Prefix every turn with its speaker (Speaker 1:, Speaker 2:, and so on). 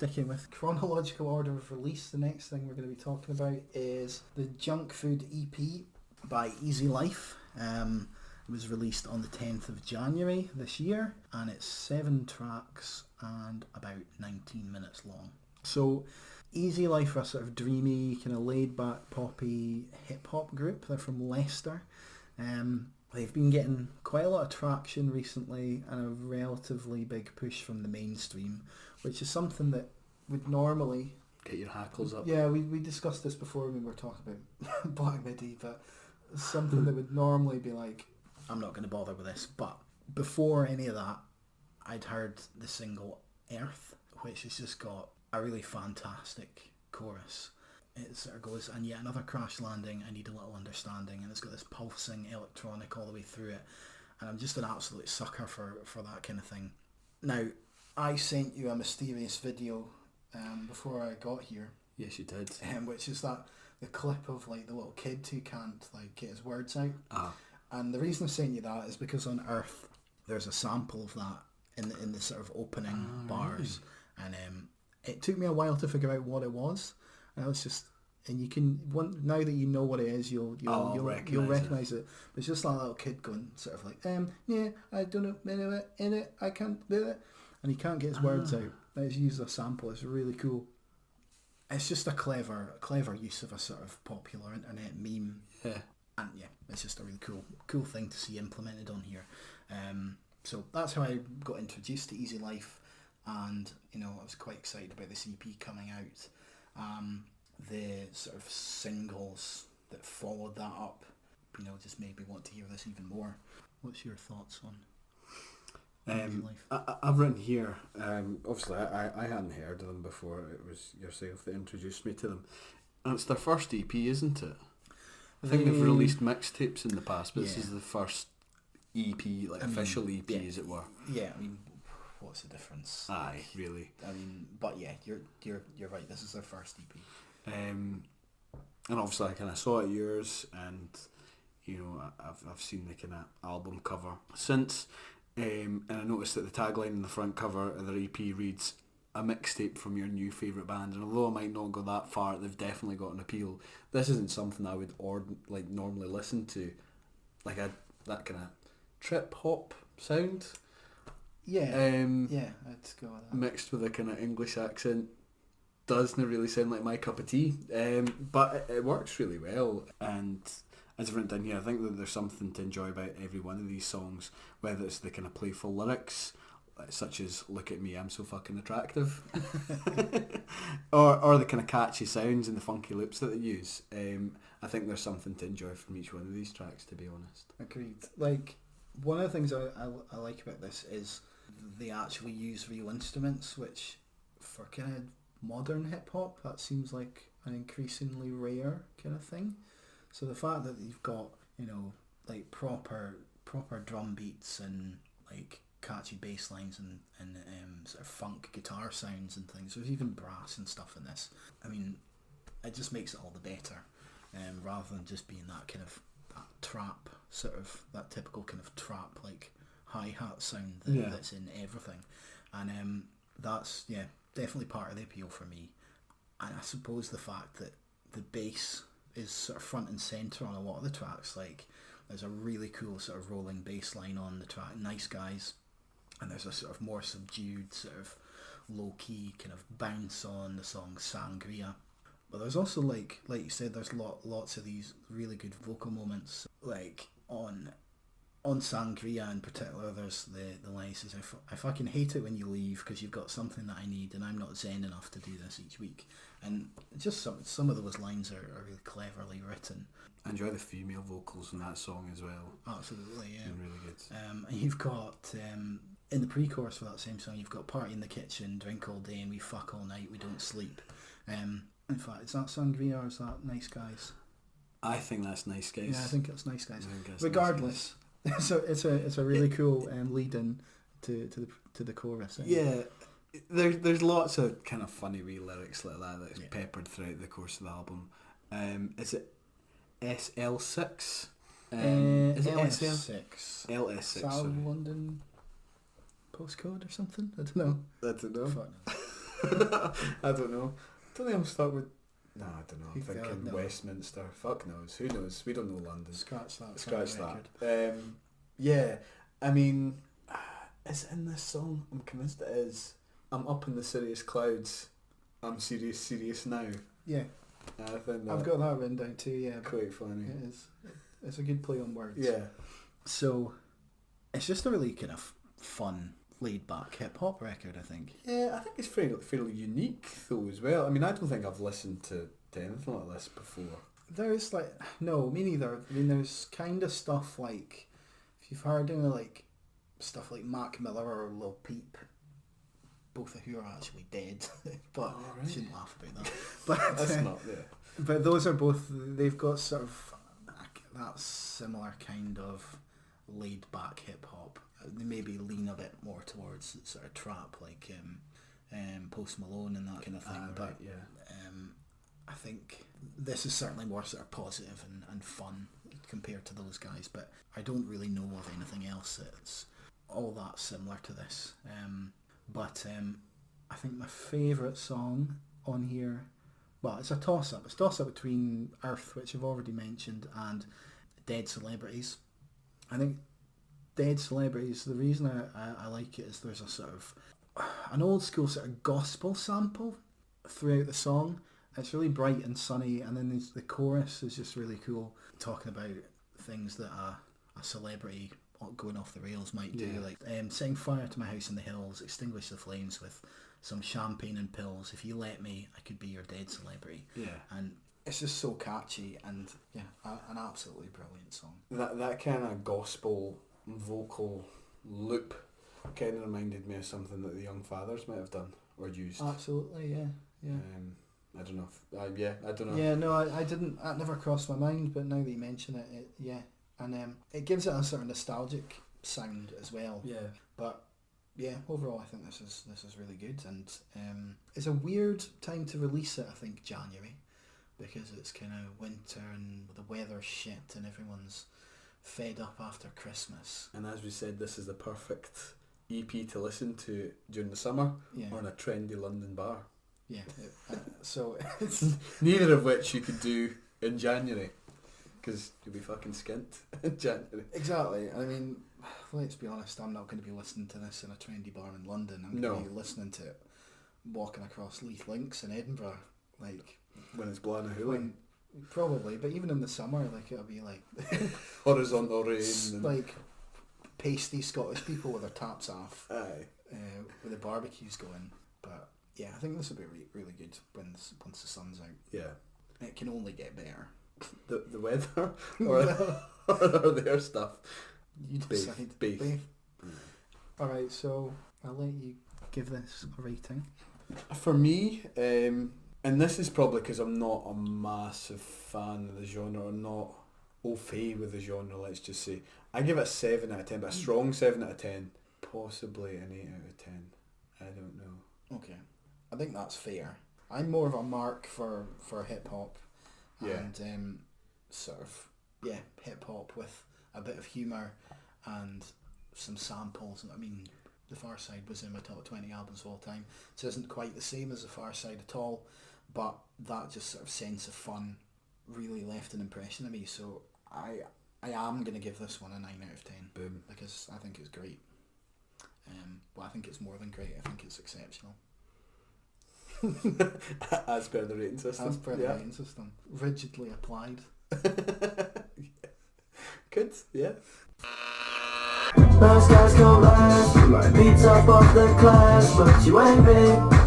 Speaker 1: sticking with chronological order of release, the next thing we're going to be talking about is the Junk Food EP by Easy Life. It was released on the 10th of January this year, and it's 7 tracks and about 19 minutes long. So Easy Life are a sort of dreamy, kind of laid-back, poppy hip-hop group. They're from Leicester. They've been getting quite a lot of traction recently and a relatively big push from the mainstream, which is something that would normally...
Speaker 2: Get your hackles up.
Speaker 1: Yeah, we discussed this before when we were talking about Black Midi, but something that would normally be like, I'm not going to bother with this. But before any of that, I'd heard the single Earth, which has just got a really fantastic chorus. It sort of goes, and yet another crash landing, I need a little understanding, and it's got this pulsing electronic all the way through it, and I'm just an absolute sucker for that kind of thing. Now, I sent you a mysterious video before I got here.
Speaker 2: Yes, you did.
Speaker 1: Which is the clip of like the little kid who can't like get his words out.
Speaker 2: Ah.
Speaker 1: And the reason I sent you that is because on Earth there's a sample of that in the sort of opening bars, really? And it took me a while to figure out what it was. And I was just, and you can now that you know what it is, you'll recognise it. But it's just that little kid going sort of like, yeah, I don't know in it, I can't do it, and he can't get his words out. It's used a sample. It's really cool. It's just a clever use of a sort of popular internet meme.
Speaker 2: Yeah.
Speaker 1: And yeah, it's just a really cool thing to see implemented on here. So that's how I got introduced to Easy Life, and I was quite excited about this EP coming out. The sort of singles that followed that up, just made me want to hear this even more. What's your thoughts on Easy Life?
Speaker 2: I've written here, obviously I hadn't heard of them before. It was yourself that introduced me to them. And it's their first EP, isn't it? I think they've released mixtapes in the past, but this is the first EP, official EP, as it were.
Speaker 1: Yeah, I mean, what's the difference?
Speaker 2: Aye, really.
Speaker 1: I mean, but yeah, you're right. This is their first EP.
Speaker 2: And obviously, I kind of saw it yours, and I've seen the kind of album cover since, and I noticed that the tagline in the front cover of their EP reads, "A mixtape from your new favourite band." And although I might not go that far, they've definitely got an appeal. This isn't something I would normally listen to, that kind of trip hop sound.
Speaker 1: Yeah, I'd go with that.
Speaker 2: Mixed with a kind of English accent. Doesn't really sound like my cup of tea, but it works really well. And as I've written down here, I think that there's something to enjoy about every one of these songs, whether it's the kind of playful lyrics, such as "Look at me, I'm so fucking attractive," or the kind of catchy sounds and the funky loops that they use. I think there's something to enjoy from each one of these tracks, to be honest.
Speaker 1: Agreed. Like, one of the things I like about this is they actually use real instruments, which for kind of modern hip hop, that seems like an increasingly rare kind of thing. So the fact that you've got like proper drum beats and like catchy bass lines and sort of funk guitar sounds and things. There's even brass and stuff in this. I mean, it just makes it all the better, rather than just being that kind of that trap sort of that typical kind of trap like hi-hat sound that's in everything. And that's definitely part of the appeal for me. And I suppose the fact that the bass is sort of front and centre on a lot of the tracks. Like, there's a really cool sort of rolling bass line on the track Nice Guys, and there's a sort of more subdued sort of low-key kind of bounce on the song Sangria. But there's also like you said, there's lots of these really good vocal moments. Like on Sangria in particular, there's the line says, I fucking hate it when you leave because you've got something that I need and I'm not zen enough to do this each week. And just some of those lines are really cleverly written.
Speaker 2: I enjoy the female vocals in that song as well.
Speaker 1: Absolutely, yeah.
Speaker 2: They're really good.
Speaker 1: And you've got, in the pre-chorus for that same song, you've got party in the kitchen, drink all day and we fuck all night, we don't sleep. In fact, is that Sangria or is that Nice Guys?
Speaker 2: I think that's Nice Guys.
Speaker 1: Yeah, I think it's Nice Guys.
Speaker 2: Regardless.
Speaker 1: Nice Guys. it's a really cool lead in to the chorus.
Speaker 2: Yeah, there's lots of kind of funny wee lyrics like that that's peppered throughout the course of the album. Is it SL6? Is it
Speaker 1: LS6?
Speaker 2: LS6.
Speaker 1: South London postcode or something? I don't know.
Speaker 2: Fuck no. I don't know. I don't think I'm stuck with... No, I don't know. I'm
Speaker 1: God,
Speaker 2: thinking
Speaker 1: no.
Speaker 2: Westminster. Fuck knows. Who knows? We don't know London.
Speaker 1: Scratch that.
Speaker 2: Scratch
Speaker 1: record.
Speaker 2: that. Yeah, I mean, is it in this song? I'm convinced it is. I'm up in the serious clouds. I'm serious, serious now.
Speaker 1: Yeah.
Speaker 2: I think
Speaker 1: I've got that written down too, yeah.
Speaker 2: quite funny.
Speaker 1: It is. It's a good play on words.
Speaker 2: Yeah.
Speaker 1: So, it's just a really kind of fun, laid-back hip-hop record, I think.
Speaker 2: Yeah, I think it's fairly unique though as well. I mean, I don't think I've listened to anything like this before.
Speaker 1: There's like... No, me neither. I mean, there's kind of stuff like... If you've heard of like stuff like Mac Miller or Lil Peep, both of who are actually dead, but I shouldn't laugh about that. But
Speaker 2: That's not, yeah.
Speaker 1: But those are both, they've got sort of that similar kind of laid back hip hop. They maybe lean a bit more towards sort of trap, like Post Malone and that kind of thing. But
Speaker 2: yeah.
Speaker 1: I think this is certainly more sort of positive and fun compared to those guys. But I don't really know of anything else that's all that similar to this. But I think my favourite song on here, well, it's a toss-up. It's a toss-up between Earth, which I've already mentioned, and Dead Celebrities. I think Dead Celebrities, the reason I like it is there's a sort of an old school sort of gospel sample throughout the song. It's really bright and sunny, and then the chorus is just really cool, talking about things that a celebrity going off the rails might do, like setting fire to my house in the hills, extinguish the flames with some champagne and pills. If you let me, I could be your dead celebrity. Yeah, and it's just so catchy and an absolutely brilliant song.
Speaker 2: That kind of gospel vocal loop kind of reminded me of something that the Young Fathers might have done or used.
Speaker 1: Absolutely, yeah.
Speaker 2: I don't know. I don't know.
Speaker 1: Yeah, no, I didn't. That never crossed my mind, but now that you mention it, and it gives it a sort of nostalgic sound as well. Yeah. But yeah, overall, I think this is really good, and it's a weird time to release it. I think January, because it's kind of winter and the weather's shit, and everyone's fed up after Christmas.
Speaker 2: And as we said, this is the perfect EP to listen to during the summer or in a trendy London bar.
Speaker 1: Yeah. So it's
Speaker 2: neither of which you could do in January, because you'll be fucking skint in January.
Speaker 1: Exactly. I mean, let's be honest, I'm not going to be listening to this in a trendy bar in London. I'm going to be listening to it walking across Leith Links in Edinburgh, like
Speaker 2: when it's blowing a hoolie.
Speaker 1: Probably, but even in the summer, like it'll be like
Speaker 2: horizontal rain,
Speaker 1: like pasty Scottish people with their taps off,
Speaker 2: aye,
Speaker 1: with the barbecues going. But yeah, I think this will be really good once the sun's out.
Speaker 2: Yeah,
Speaker 1: it can only get better.
Speaker 2: The weather or their stuff.
Speaker 1: You decide.
Speaker 2: Bathe.
Speaker 1: Alright, so I'll let you give this a rating.
Speaker 2: For me, and this is probably because I'm not a massive fan of the genre, or not au fait with the genre, let's just say. I give it a 7 out of 10, but a strong 7 out of 10. Possibly an 8 out of 10. I don't know.
Speaker 1: Okay. I think that's fair. I'm more of a mark for hip hop. And sort of hip hop with a bit of humour and some samples. I mean, The Far Side was in my top 20 albums of all time, so it isn't quite the same as The Far Side at all, but that just sort of sense of fun really left an impression on me. So I am going to give this one a 9 out of 10.
Speaker 2: Boom.
Speaker 1: Because I think it's great. But I think it's more than great. I think it's exceptional.
Speaker 2: As per the rating system.
Speaker 1: As per the rating system. Rigidly applied.
Speaker 2: Good, yeah.
Speaker 3: Those guys go last, beats up off the class, but you ain't me.